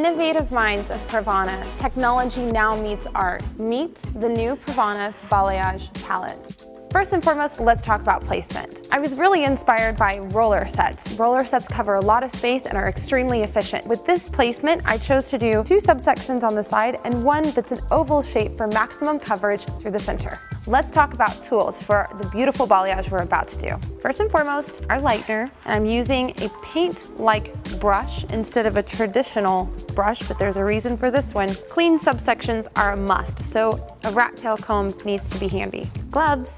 innovative minds of PRAVANA, technology now meets art. Meet the new PRAVANA Balayage palette. First and foremost, let's talk about placement. I was really inspired by roller sets. Roller sets cover a lot of space and are extremely efficient. With this placement, I chose to do 2 subsections on the side and one that's an oval shape for maximum coverage through the center. Let's talk about tools for the beautiful balayage we're about to do. First and foremost, our lightener, and I'm using a paint-like brush instead of a traditional brush, but there's a reason for this one. Clean subsections are a must, so a rat tail comb needs to be handy. Gloves,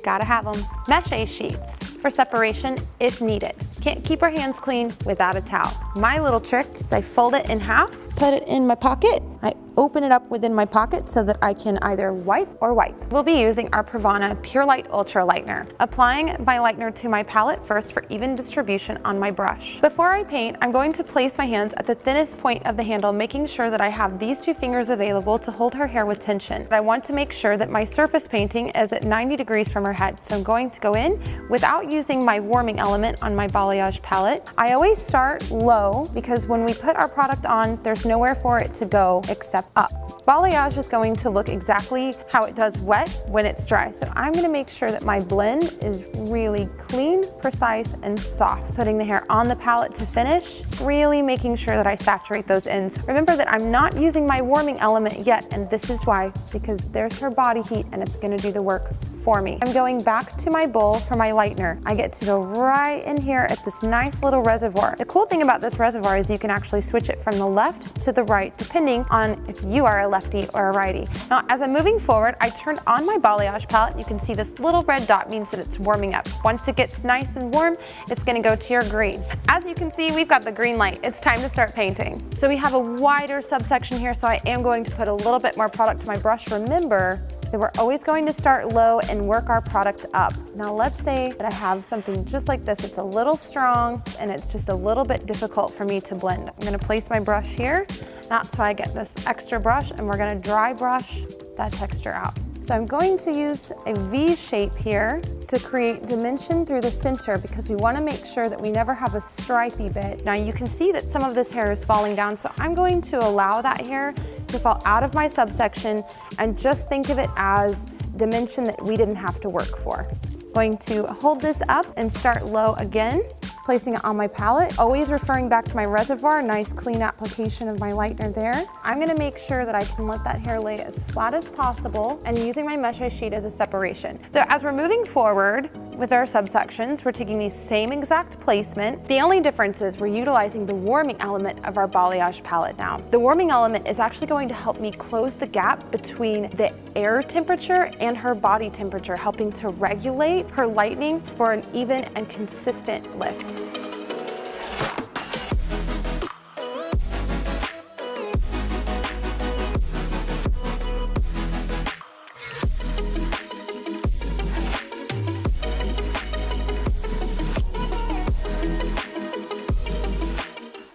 gotta have them. Mesh sheets for separation if needed. Can't keep our hands clean without a towel. My little trick is I fold it in half, put it in my pocket. I open it up within my pocket so that I can either wipe or wipe. We'll be using our PRAVANA Pure Light Ultra Lightener. Applying my lightener to my palette first for even distribution on my brush. Before I paint, I'm going to place my hands at the thinnest point of the handle, making sure that I have these 2 fingers available to hold her hair with tension. I want to make sure that my surface painting is at 90 degrees from her head, so I'm going to go in without using my warming element on my balayage palette. I always start low because when we put our product on, there's nowhere for it to go except up. Balayage is going to look exactly how it does wet when it's dry, so I'm going to make sure that my blend is really clean, precise, and soft. Putting the hair on the palette to finish, really making sure that I saturate those ends. Remember that I'm not using my warming element yet, and this is why, because there's her body heat and it's going to do the work for me. I'm going back to my bowl for my lightener. I get to go right in here at this nice little reservoir. The cool thing about this reservoir is you can actually switch it from the left to the right, depending on if you are a lefty or a righty. Now, as I'm moving forward, I turned on my balayage palette. You can see this little red dot means that it's warming up. Once it gets nice and warm, it's gonna go to your green. As you can see, we've got the green light. It's time to start painting. So we have a wider subsection here, so I am going to put a little bit more product to my brush. Remember that we're always going to start low and work our product up. Now let's say that I have something just like this. It's a little strong and it's just a little bit difficult for me to blend. I'm gonna place my brush here. That's why I get this extra brush, and we're gonna dry brush that texture out. So I'm going to use a V shape here to create dimension through the center because we want to make sure that we never have a stripy bit. Now you can see that some of this hair is falling down, so I'm going to allow that hair to fall out of my subsection and just think of it as dimension that we didn't have to work for. Going to hold this up and start low again, placing it on my palette, always referring back to my reservoir, nice clean application of my lightener there. I'm gonna make sure that I can let that hair lay as flat as possible and using my mesh sheet as a separation. So as we're moving forward with our subsections, we're taking the same exact placement. The only difference is we're utilizing the warming element of our balayage palette now. The warming element is actually going to help me close the gap between the air temperature and her body temperature, helping to regulate her lightening for an even and consistent lift.